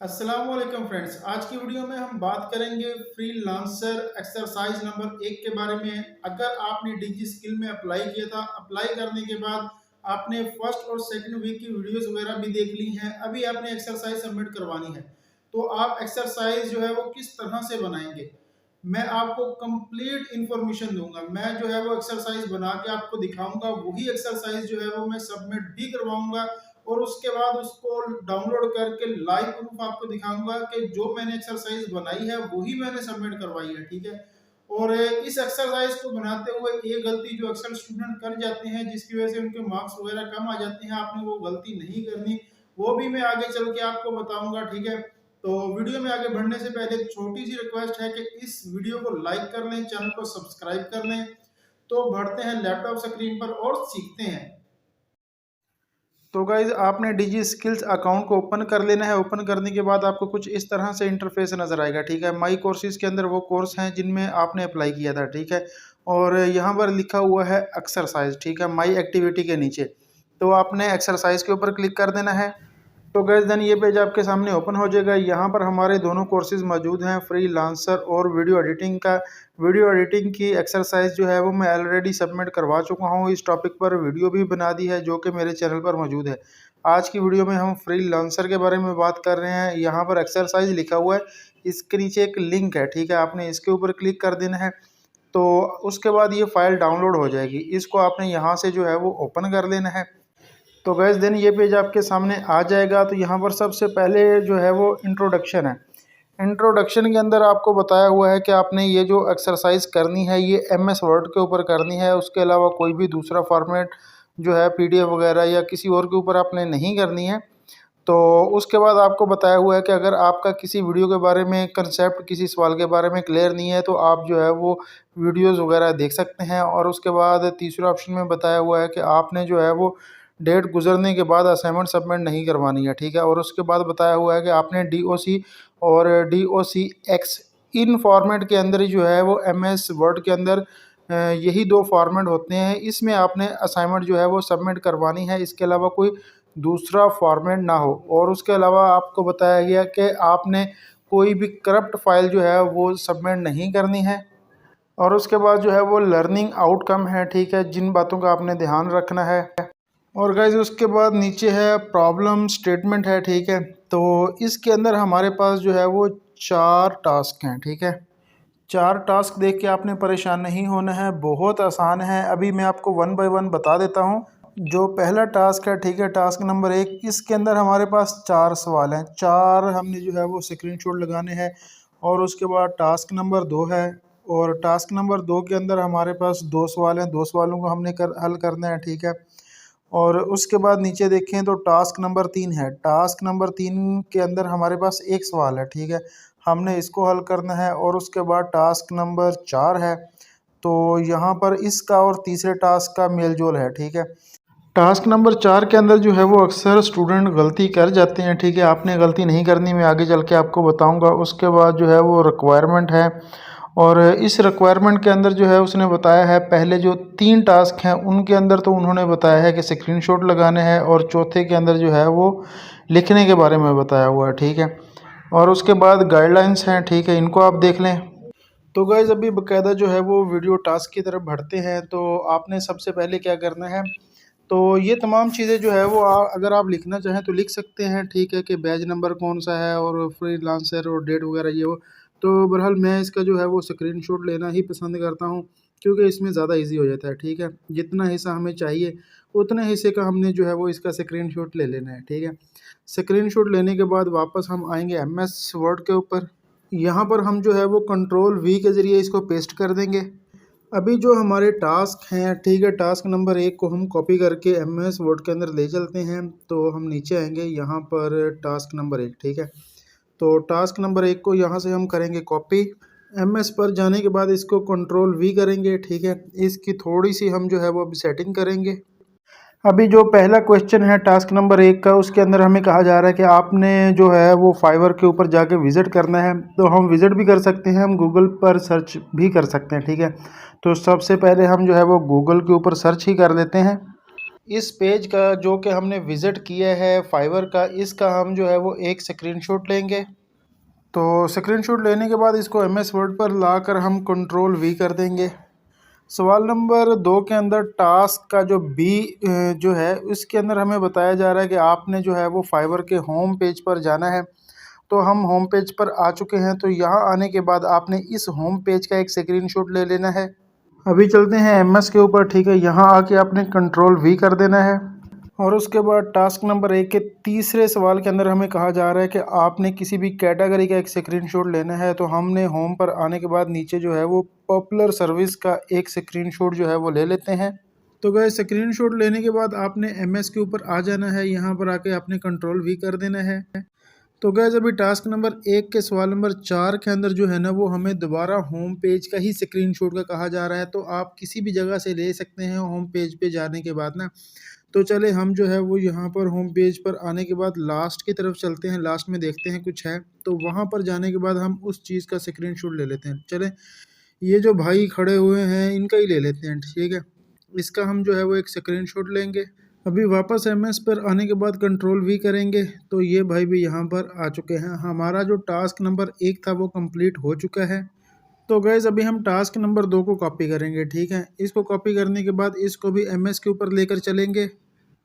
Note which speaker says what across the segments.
Speaker 1: अस्सलाम वालेकुम फ्रेंड्स। आज की वीडियो में हम बात करेंगे फ्रीलांसर एक्सरसाइज नंबर 1 के बारे में। अगर आपने डिजी स्किल में अप्लाई किया था, अप्लाई करने के बाद आपने फर्स्ट और सेकंड वीक की वीडियोस वगैरह भी देख ली हैं, अभी आपने एक्सरसाइज सबमिट करवानी है, तो आप एक्सरसाइज जो है वो किस तरह से बनाएंगे, मैं आपको कंप्लीट इंफॉर्मेशन दूंगा। मैं जो है वो एक्सरसाइज बना के आपको दिखाऊंगा, वही एक्सरसाइज जो है वो मैं सबमिट भी करवाऊंगा और उसके बाद उसको डाउनलोड करके लाइव प्रूफ आपको दिखाऊंगा कि जो मैंने एक्सरसाइज बनाई है वही मैंने सबमिट करवाई है। ठीक है। और इस एक्सरसाइज को बनाते हुए ये गलती जो अक्सर स्टूडेंट कर जाते हैं, जिसकी वजह से उनके मार्क्स वगैरह कम आ जाते हैं, आपने वो गलती नहीं करनी, वो भी मैं आगे चल के आपको बताऊंगा। ठीक है। तो वीडियो में आगे बढ़ने से पहले एक छोटी सी रिक्वेस्ट है कि इस वीडियो को लाइक कर लें, चैनल को सब्सक्राइब कर लें। तो बढ़ते हैं लैपटॉप स्क्रीन पर और सीखते हैं। तो गाइज आपने डिजी स्किल्स अकाउंट को ओपन कर लेना है। ओपन करने के बाद आपको कुछ इस तरह से इंटरफेस नज़र आएगा। ठीक है। माई कोर्सेज के अंदर वो कोर्स हैं जिनमें आपने अप्लाई किया था। ठीक है। और यहाँ पर लिखा हुआ है एक्सरसाइज। ठीक है। माई एक्टिविटी के नीचे तो आपने एक्सरसाइज के ऊपर क्लिक कर देना है। तो गैस देन ये पेज आपके सामने ओपन हो जाएगा। यहाँ पर हमारे दोनों कोर्सेज मौजूद हैं, फ्रीलांसर और वीडियो एडिटिंग का। वीडियो एडिटिंग की एक्सरसाइज जो है वो मैं ऑलरेडी सबमिट करवा चुका हूँ। इस टॉपिक पर वीडियो भी बना दी है जो कि मेरे चैनल पर मौजूद है। आज की वीडियो में हम फ्रीलांसर के बारे में बात कर रहे हैं। यहाँ पर एक्सरसाइज लिखा हुआ है, इसके नीचे एक लिंक है। ठीक है। आपने इसके ऊपर क्लिक कर देना है। तो उसके बाद ये फाइल डाउनलोड हो जाएगी। इसको आपने यहाँ से जो है वो ओपन कर लेना है। तो गैस देन ये पेज आपके सामने आ जाएगा। तो यहाँ पर सबसे पहले जो है वो इंट्रोडक्शन है। इंट्रोडक्शन के अंदर आपको बताया हुआ है कि आपने ये जो एक्सरसाइज करनी है ये एमएस वर्ड के ऊपर करनी है। उसके अलावा कोई भी दूसरा फॉर्मेट जो है पीडीएफ वगैरह या किसी और के ऊपर आपने नहीं करनी है। तो उसके बाद आपको बताया हुआ है कि अगर आपका किसी वीडियो के बारे में कंसेप्ट, किसी सवाल के बारे में क्लियर नहीं है तो आप जो है वो वीडियोज़ वगैरह देख सकते हैं। और उसके बाद तीसरा ऑप्शन में बताया हुआ है कि आपने जो है वो डेट गुजरने के बाद असाइनमेंट सबमिट नहीं करवानी है। ठीक है। और उसके बाद बताया हुआ है कि आपने डीओसी और डीओसी एक्स इन फॉर्मेट के अंदर ही जो है वो एमएस वर्ड के अंदर यही दो फॉर्मेट होते हैं, इसमें आपने असाइनमेंट जो है वो सबमिट करवानी है। इसके अलावा कोई दूसरा फॉर्मेट ना हो। और उसके अलावा आपको बताया गया कि आपने कोई भी करप्ट फाइल जो है वो सबमिट नहीं करनी है। और उसके बाद जो है वो लर्निंग आउटकम है। ठीक है। जिन बातों का आपने ध्यान रखना है। और गाइज उसके बाद नीचे है प्रॉब्लम स्टेटमेंट है। ठीक है। तो इसके अंदर हमारे पास जो है वो 4 टास्क हैं। ठीक है। 4 टास्क देख के आपने परेशान नहीं होना है, बहुत आसान है। अभी मैं आपको वन बाय वन बता देता हूँ। जो पहला टास्क है, ठीक है, टास्क नंबर 1, इसके अंदर हमारे पास 4 सवाल हैं। 4 हमने जो है वो स्क्रीनशॉट लगाने हैं। और उसके बाद टास्क नंबर 2 है। और टास्क नंबर 2 के अंदर हमारे पास 2 सवाल हैं। 2 सवालों को हमने हल करना है। ठीक है। और उसके बाद नीचे देखें तो टास्क नंबर 3 है। टास्क नंबर 3 के अंदर हमारे पास एक सवाल है। ठीक है। हमने इसको हल करना है। और उसके बाद टास्क नंबर 4 है। तो यहाँ पर इसका और तीसरे टास्क का मेल जोल है। ठीक है। टास्क नंबर 4 के अंदर जो है वो अक्सर स्टूडेंट गलती कर जाते हैं। ठीक है। आपने गलती नहीं करनी, मैं आगे चल के आपको बताऊंगा। उसके बाद जो है वो रिक्वायरमेंट है। और इस रिक्वायरमेंट के अंदर जो है उसने बताया है, पहले जो 3 टास्क हैं उनके अंदर तो उन्होंने बताया है कि स्क्रीनशॉट लगाने हैं। और चौथे के अंदर जो है वो लिखने के बारे में बताया हुआ है। ठीक है। और उसके बाद गाइडलाइंस हैं। ठीक है। इनको आप देख लें। तो गाइज़ अभी बाकायदा जो है वो वीडियो टास्क की तरफ बढ़ते हैं। तो आपने सबसे पहले क्या करना है, तो ये तमाम चीज़ें जो है वो अगर आप लिखना चाहें तो लिख सकते हैं। ठीक है। कि बैच नंबर कौन सा है और फ्रीलांसर और डेट वगैरह ये वो। तो बहरहाल मैं इसका जो है वो स्क्रीनशॉट लेना ही पसंद करता हूँ, क्योंकि इसमें ज़्यादा इजी हो जाता है। ठीक है। जितना हिस्सा हमें चाहिए उतने हिस्से का हमने जो है वो इसका स्क्रीनशॉट ले लेना है। ठीक है। स्क्रीनशॉट लेने के बाद वापस हम आएंगे एमएस वर्ड के ऊपर। यहाँ पर हम जो है वो कंट्रोल वी के ज़रिए इसको पेस्ट कर देंगे। अभी जो हमारे टास्क हैं, ठीक है, टास्क नंबर 1 को हम कॉपी करके एमएस वर्ड के अंदर ले चलते हैं। तो हम नीचे आएंगे यहाँ पर टास्क नंबर 1। ठीक है। तो टास्क नंबर 1 को यहाँ से हम करेंगे कॉपी। एमएस पर जाने के बाद इसको कंट्रोल वी करेंगे। ठीक है। इसकी थोड़ी सी हम जो है वो अभी सेटिंग करेंगे। अभी जो पहला क्वेश्चन है टास्क नंबर 1 का, उसके अंदर हमें कहा जा रहा है कि आपने जो है वो फाइवर के ऊपर जाके विज़िट करना है। तो हम विज़िट भी कर सकते हैं, हम गूगल पर सर्च भी कर सकते हैं। ठीक है। तो सबसे पहले हम जो है वो गूगल के ऊपर सर्च ही कर लेते हैं। इस पेज का जो कि हमने विज़िट किया है फाइवर का, इसका हम जो है वो एक स्क्रीनशॉट लेंगे। तो स्क्रीनशॉट लेने के बाद इसको एमएस वर्ड पर लाकर हम कंट्रोल वी कर देंगे। सवाल नंबर 2 के अंदर टास्क का जो बी जो है उसके अंदर हमें बताया जा रहा है कि आपने जो है वो फाइवर के होम पेज पर जाना है। तो हम होम पेज पर आ चुके हैं। तो यहाँ आने के बाद आपने इस होम पेज का एक स्क्रीनशॉट ले लेना है। अभी चलते हैं एमएस के ऊपर, ठीक है। यहाँ आके आपने कंट्रोल वी कर देना है। और उसके बाद टास्क नंबर 1 के तीसरे सवाल के अंदर हमें कहा जा रहा है कि आपने किसी भी कैटेगरी का एक स्क्रीनशॉट लेना है। तो हमने होम पर आने के बाद नीचे जो है वो पॉपुलर सर्विस का एक स्क्रीनशॉट जो है वो ले लेते हैं। तो गए स्क्रीनशॉट लेने के बाद आपने एमएस के ऊपर आ जाना है। यहाँ पर आके आपने कंट्रोल वी कर देना है। तो गैस अभी टास्क नंबर 1 के सवाल नंबर 4 के अंदर जो है ना वो हमें दोबारा होम पेज का ही स्क्रीनशॉट का कहा जा रहा है। तो आप किसी भी जगह से ले सकते हैं होम पेज पे जाने के बाद ना। तो चले हम जो है वो यहाँ पर होम पेज पर आने के बाद लास्ट की तरफ चलते हैं। लास्ट में देखते हैं कुछ है, तो वहाँ पर जाने के बाद हम उस चीज़ का स्क्रीनशॉट ले लेते हैं। चले ये जो भाई खड़े हुए हैं इनका ही ले लेते हैं, ठीक है। इसका हम जो है वो एक स्क्रीनशॉट लेंगे। अभी वापस एमएस पर आने के बाद कंट्रोल वी करेंगे। तो ये भाई भी यहाँ पर आ चुके हैं। हमारा जो टास्क नंबर 1 था वो कंप्लीट हो चुका है। तो गैस अभी हम टास्क नंबर 2 को कॉपी करेंगे, ठीक है। इसको कॉपी करने के बाद इसको भी एमएस के ऊपर लेकर चलेंगे,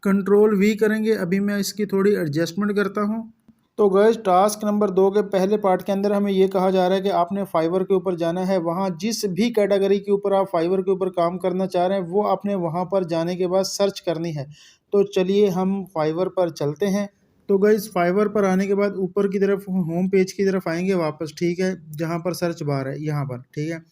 Speaker 1: कंट्रोल वी करेंगे। अभी मैं इसकी थोड़ी एडजस्टमेंट करता हूँ। तो गैस टास्क नंबर 2 के पहले पार्ट के अंदर हमें ये कहा जा रहा है कि आपने फाइवर के ऊपर जाना है। वहाँ जिस भी कैटेगरी के ऊपर आप फाइवर के ऊपर काम करना चाह रहे हैं वो आपने वहाँ पर जाने के बाद सर्च करनी है। तो चलिए हम फाइवर पर चलते हैं। तो गैस फाइवर पर आने के बाद ऊपर की तरफ होम पेज की तरफ आएंगे वापस, ठीक है। जहाँ पर सर्च बार है यहाँ पर, ठीक है।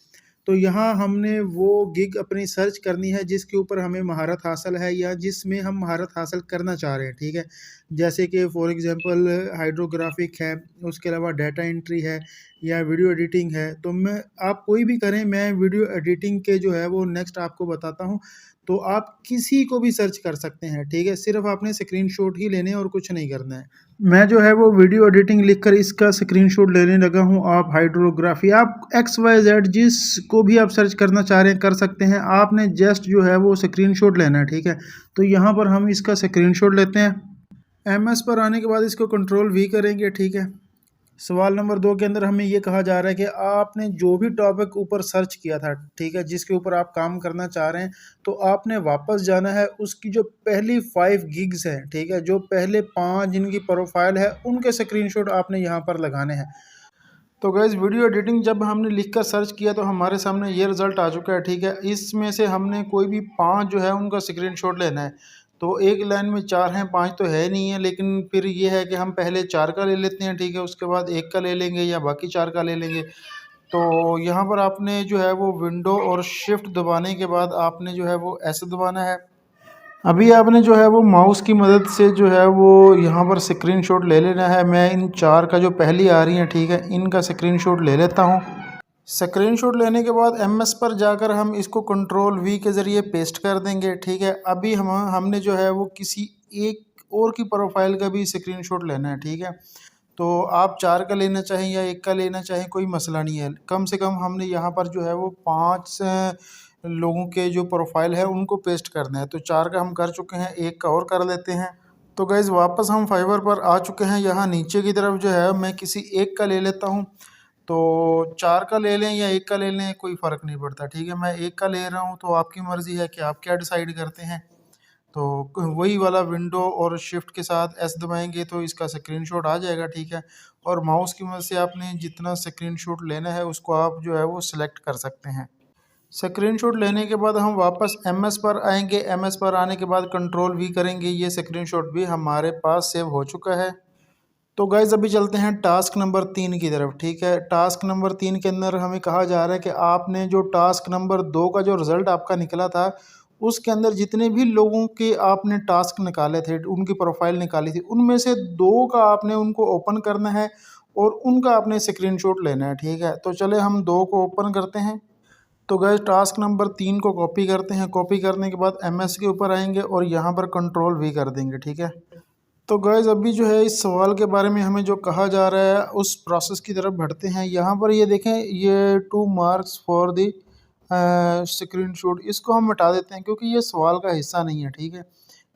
Speaker 1: तो यहाँ हमने वो गिग अपनी सर्च करनी है जिसके ऊपर हमें महारत हासिल है या जिसमें हम महारत हासिल करना चाह रहे हैं, ठीक है। जैसे कि फॉर एग्जांपल हाइड्रोग्राफिक है, उसके अलावा डाटा एंट्री है या वीडियो एडिटिंग है। तो मैं आप कोई भी करें, मैं वीडियो एडिटिंग के जो है वो नेक्स्ट आपको बताता हूँ। तो आप किसी को भी सर्च कर सकते हैं, ठीक है। सिर्फ आपने स्क्रीनशॉट ही लेने और कुछ नहीं करना है। मैं जो है वो वीडियो एडिटिंग लिखकर इसका स्क्रीनशॉट लेने लगा हूँ। आप हाइड्रोग्राफी, आप XYZ जिसको भी आप सर्च करना चाह रहे हैं कर सकते हैं। आपने जस्ट जो है वो स्क्रीनशॉट लेना है, ठीक है। तो यहाँ पर हम इसका स्क्रीनशॉट लेते हैं। एमएस पर आने के बाद इसको कंट्रोल वी करेंगे, ठीक है। सवाल नंबर 2 के अंदर हमें ये कहा जा रहा है कि आपने जो भी टॉपिक ऊपर सर्च किया था, ठीक है, जिसके ऊपर आप काम करना चाह रहे हैं, तो आपने वापस जाना है। उसकी जो पहली 5 गिग्स हैं, ठीक है, जो पहले 5 जिनकी प्रोफाइल है उनके स्क्रीनशॉट आपने यहाँ पर लगाने हैं। तो गाइस वीडियो एडिटिंग जब हमने लिखकर सर्च किया तो हमारे सामने ये रिज़ल्ट आ चुका है, ठीक है। इसमें से हमने कोई भी 5 जो है उनका स्क्रीनशॉट लेना है। तो एक लाइन में 4 हैं, 5 तो है नहीं है, लेकिन फिर ये है कि हम पहले 4 का ले लेते हैं, ठीक है। उसके बाद 1 का ले लेंगे या बाकी 4 का ले लेंगे। तो यहाँ पर आपने जो है वो विंडो और शिफ्ट दबाने के बाद आपने जो है वो ऐसे दबाना है। अभी आपने जो है वो माउस की मदद से जो है वो यहाँ पर स्क्रीनशॉट ले लेना है। मैं इन 4 का जो पहली आ रही हैं, ठीक है, इनका स्क्रीनशॉट ले लेता हूँ। स्क्रीनशॉट लेने के बाद एमएस पर जाकर हम इसको कंट्रोल वी के ज़रिए पेस्ट कर देंगे, ठीक है। अभी हमने जो है वो किसी एक और की प्रोफाइल का भी स्क्रीनशॉट लेना है, ठीक है। तो आप 4 का लेना चाहें या 1 का लेना चाहें कोई मसला नहीं है। कम से कम हमने यहाँ पर जो है वो 5 लोगों के जो प्रोफाइल है उनको पेस्ट करना है। तो 4 का हम कर चुके हैं, 1 का और कर लेते हैं। तो गाइज़ वापस हम फाइवर पर आ चुके हैं। यहाँ नीचे की तरफ जो है मैं किसी एक का ले लेता हूँ। तो 4 का ले लें या 1 का ले लें कोई फ़र्क नहीं पड़ता, ठीक है। मैं 1 का ले रहा हूँ, तो आपकी मर्ज़ी है कि आप क्या डिसाइड करते हैं। तो वही वाला विंडो और शिफ्ट के साथ एस दबाएंगे तो इसका स्क्रीनशॉट आ जाएगा, ठीक है। और माउस की मदद से आपने जितना स्क्रीनशॉट लेना है उसको आप जो है वो सिलेक्ट कर सकते हैं। स्क्रीनशॉट लेने के बाद हम वापस एमएस पर आएंगे। एमएस पर आने के बाद कंट्रोल वी करेंगे। ये स्क्रीनशॉट भी हमारे पास सेव हो चुका है। तो गाइज़ अभी चलते हैं टास्क नंबर 3 की तरफ, ठीक है। टास्क नंबर 3 के अंदर हमें कहा जा रहा है कि आपने जो टास्क नंबर 2 का जो रिज़ल्ट आपका निकला था उसके अंदर जितने भी लोगों के आपने टास्क निकाले थे, उनकी प्रोफाइल निकाली थी, उनमें से 2 का आपने उनको ओपन करना है और उनका आपने स्क्रीनशॉट लेना है, ठीक है। तो चले हम 2 को ओपन करते हैं। तो गाइस टास्क नंबर 3 को कॉपी करते हैं। कॉपी करने के बाद एमएस के ऊपर आएंगे और यहाँ पर कंट्रोल वी कर देंगे, ठीक है। तो गाइस अभी जो है इस सवाल के बारे में हमें जो कहा जा रहा है उस प्रोसेस की तरफ बढ़ते हैं। यहाँ पर ये देखें, ये 2 मार्क्स फॉर द स्क्रीनशॉट, इसको हम मिटा देते हैं क्योंकि ये सवाल का हिस्सा नहीं है, ठीक है।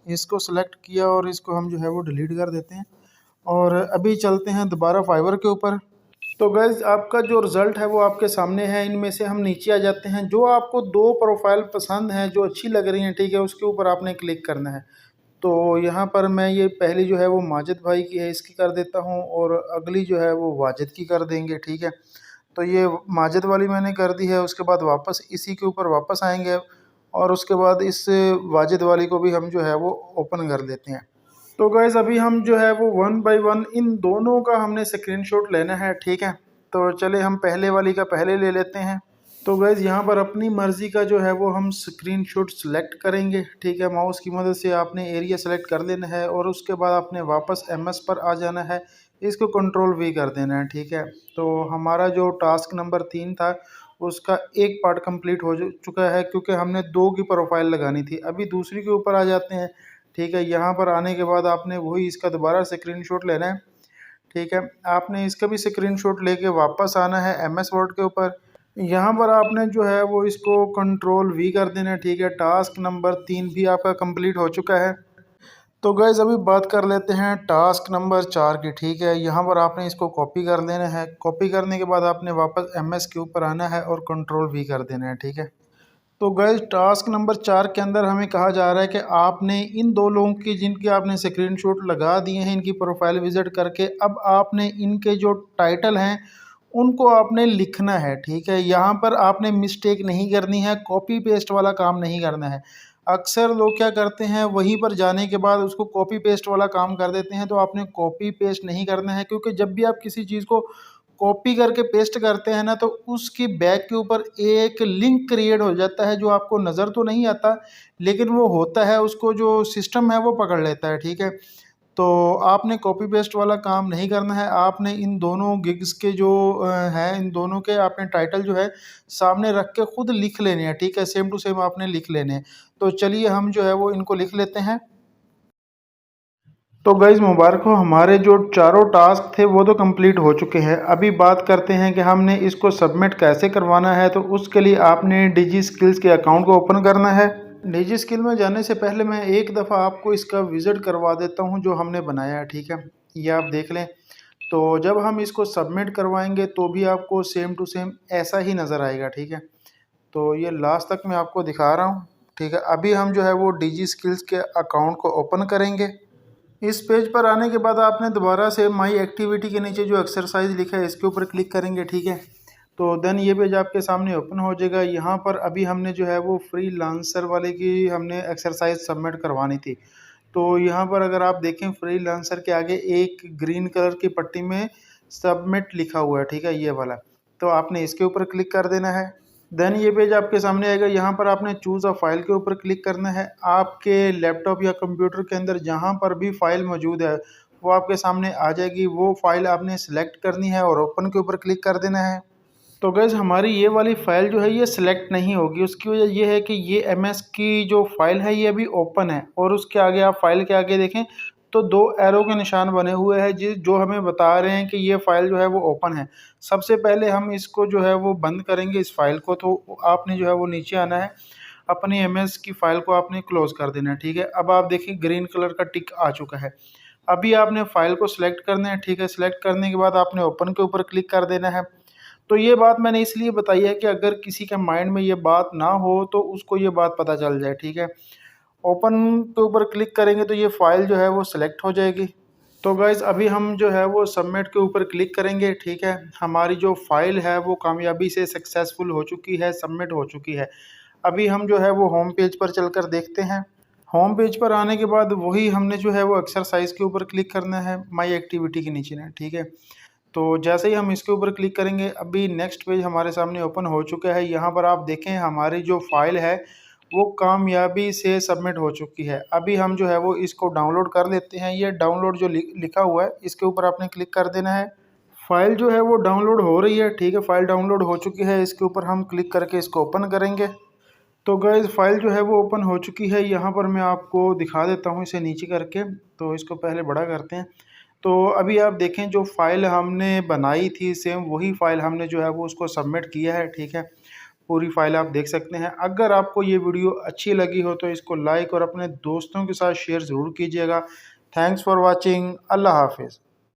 Speaker 1: इसको सेलेक्ट किया और इसको हम जो है वो डिलीट कर देते हैं। और अभी चलते हैं दोबारा फाइवर के ऊपर। तो गैस आपका जो रिज़ल्ट है वो आपके सामने है। इनमें से हम नीचे आ जाते हैं। जो आपको दो प्रोफाइल पसंद हैं, जो अच्छी लग रही हैं, ठीक है, उसके ऊपर आपने क्लिक करना है। तो यहाँ पर मैं ये पहली जो है वो माजिद भाई की है, इसकी कर देता हूँ, और अगली जो है वो वाजिद की कर देंगे, ठीक है। तो ये माजिद वाली मैंने कर दी है। उसके बाद वापस इसी के ऊपर वापस आएंगे और उसके बाद इस वाजिद वाली को भी हम जो है वो ओपन कर लेते हैं। तो गाइज़ अभी हम जो है वो वन बाय वन इन दोनों का हमने स्क्रीनशॉट लेना है, ठीक है। तो चले हम पहले वाली का पहले ले लेते हैं। तो गाइज़ यहाँ पर अपनी मर्ज़ी का जो है वो हम स्क्रीनशॉट सेलेक्ट करेंगे, ठीक है। माउस की मदद से आपने एरिया सेलेक्ट कर लेना है और उसके बाद आपने वापस एमएस पर आ जाना है। इसको कंट्रोल वी कर देना है, ठीक है। तो हमारा जो टास्क नंबर 3 था उसका एक पार्ट कंप्लीट हो चुका है, क्योंकि हमने 2 की प्रोफाइल लगानी थी। अभी दूसरी के ऊपर आ जाते हैं, ठीक है। यहाँ पर आने के बाद आपने वही इसका दोबारा स्क्रीनशॉट लेना है, ठीक है। आपने इसका भी स्क्रीनशॉट लेके वापस आना है एमएस वर्ड के ऊपर। यहाँ पर आपने जो है वो इसको कंट्रोल वी कर देना है, ठीक है। टास्क नंबर 3 भी आपका कंप्लीट हो चुका है। तो गाइज़ अभी बात कर लेते हैं टास्क नंबर 4 की, ठीक है। यहाँ पर आपने इसको कॉपी कर लेना है। कॉपी करने के बाद आपने वापस एमएस के ऊपर आना है और कंट्रोल वी कर देना है, ठीक है। तो गाइस टास्क नंबर 4 के अंदर हमें कहा जा रहा है कि आपने इन दो लोगों की जिनकी आपने स्क्रीनशॉट लगा दिए हैं, इनकी प्रोफाइल विजिट करके अब आपने इनके जो टाइटल हैं उनको आपने लिखना है, ठीक है। यहाँ पर आपने मिस्टेक नहीं करनी है, कॉपी पेस्ट वाला काम नहीं करना है। अक्सर लोग क्या करते हैं, वहीं पर जाने के बाद उसको कॉपी पेस्ट वाला काम कर देते हैं। तो आपने कॉपी पेस्ट नहीं करना है, क्योंकि जब भी आप किसी चीज़ को कॉपी करके पेस्ट करते हैं ना, तो उसकी बैक के ऊपर एक लिंक क्रिएट हो जाता है, जो आपको नज़र तो नहीं आता लेकिन वो होता है, उसको जो सिस्टम है वो पकड़ लेता है, ठीक है। तो आपने कॉपी पेस्ट वाला काम नहीं करना है। आपने इन दोनों गिग्स के जो हैं, इन दोनों के आपने टाइटल जो है सामने रख के खुद लिख लेने हैं, ठीक है। सेम टू सेम आपने लिख लेने हैं। तो चलिए हम जो है वो इनको लिख लेते हैं। तो गाइज़ मुबारक हो, हमारे जो चारों टास्क थे वो तो कंप्लीट हो चुके हैं। अभी बात करते हैं कि हमने इसको सबमिट कैसे करवाना है। तो उसके लिए आपने डिजी स्किल्स के अकाउंट को ओपन करना है। डिजी स्किल में जाने से पहले मैं एक दफ़ा आपको इसका विज़िट करवा देता हूं जो हमने बनाया है, ठीक है। ये आप देख लें। तो जब हम इसको सबमिट करवाएंगे तो भी आपको सेम टू सेम ऐसा ही नज़र आएगा, ठीक है। तो ये लास्ट तक मैं आपको दिखा रहा हूँ, ठीक है। अभी हम जो है वो डिजी स्किल्स के अकाउंट को ओपन करेंगे। इस पेज पर आने के बाद आपने दोबारा से माई एक्टिविटी के नीचे जो एक्सरसाइज लिखा है इसके ऊपर क्लिक करेंगे, ठीक है। तो देन ये पेज आपके सामने ओपन हो जाएगा। यहाँ पर अभी हमने जो है वो फ्री लांसर वाले की हमने एक्सरसाइज सबमिट करवानी थी। तो यहाँ पर अगर आप देखें फ्री लांसर के आगे एक ग्रीन कलर की पट्टी में सबमिट लिखा हुआ है, ठीक है, ये वाला। तो आपने इसके ऊपर क्लिक कर देना है। देन ये पेज आपके सामने आएगा। यहाँ पर आपने चूज़ अ फाइल के ऊपर क्लिक करना है। आपके लैपटॉप या कंप्यूटर के अंदर जहाँ पर भी फाइल मौजूद है वो आपके सामने आ जाएगी। वो फाइल आपने सेलेक्ट करनी है और ओपन के ऊपर क्लिक कर देना है। तो गैस हमारी ये वाली फ़ाइल जो है ये सिलेक्ट नहीं होगी। उसकी वजह ये है कि ये एमएस की जो फ़ाइल है ये अभी ओपन है, और उसके आगे आप फाइल के आगे देखें तो दो एरो के निशान बने हुए हैं जो हमें बता रहे हैं कि ये फ़ाइल जो है वो ओपन है। सबसे पहले हम इसको जो है वो बंद करेंगे इस फ़ाइल को। तो आपने जो है वो नीचे आना है, अपनी एमएस की फ़ाइल को आपने क्लोज़ कर देना है, ठीक है। अब आप देखिए ग्रीन कलर का टिक आ चुका है। अभी आपने फ़ाइल को सिलेक्ट करना है, ठीक है। सिलेक्ट करने के बाद आपने ओपन के ऊपर क्लिक कर देना है। तो ये बात मैंने इसलिए बताई है कि अगर किसी के माइंड में ये बात ना हो तो उसको ये बात पता चल जाए, ठीक है। ओपन के ऊपर क्लिक करेंगे तो ये फ़ाइल जो है वो सिलेक्ट हो जाएगी। तो गाइज़ अभी हम जो है वो सबमिट के ऊपर क्लिक करेंगे, ठीक है। हमारी जो फ़ाइल है वो कामयाबी से सक्सेसफुल हो चुकी है, सबमिट हो चुकी है। अभी हम जो है वो होम पेज पर चलकर देखते हैं। होम पेज पर आने के बाद वही हमने जो है वो एक्सरसाइज के ऊपर क्लिक करना है, माई एक्टिविटी के नीचे ना, ठीक है। तो जैसे ही हम इसके ऊपर क्लिक करेंगे अभी नेक्स्ट पेज हमारे सामने ओपन हो चुका है। यहाँ पर आप देखें हमारी जो फाइल है वो कामयाबी से सबमिट हो चुकी है। अभी हम जो है वो इसको डाउनलोड कर लेते हैं। ये डाउनलोड जो लिखा हुआ है इसके ऊपर आपने क्लिक कर देना है। फाइल जो है वो डाउनलोड हो रही है, ठीक है। फाइल डाउनलोड हो चुकी है। इसके ऊपर हम क्लिक करके इसको ओपन करेंगे। तो गाइज़ फाइल जो है वो ओपन हो चुकी है। यहाँ पर मैं आपको दिखा देता हूँ इसे नीचे करके। तो इसको पहले बड़ा करते हैं। तो अभी आप देखें जो फ़ाइल हमने बनाई थी सेम वही फ़ाइल हमने जो है वो उसको सबमिट किया है, ठीक है। पूरी फाइल आप देख सकते हैं। अगर आपको ये वीडियो अच्छी लगी हो तो इसको लाइक और अपने दोस्तों के साथ शेयर ज़रूर कीजिएगा। Thanks for watching. अल्लाह हाफिज़।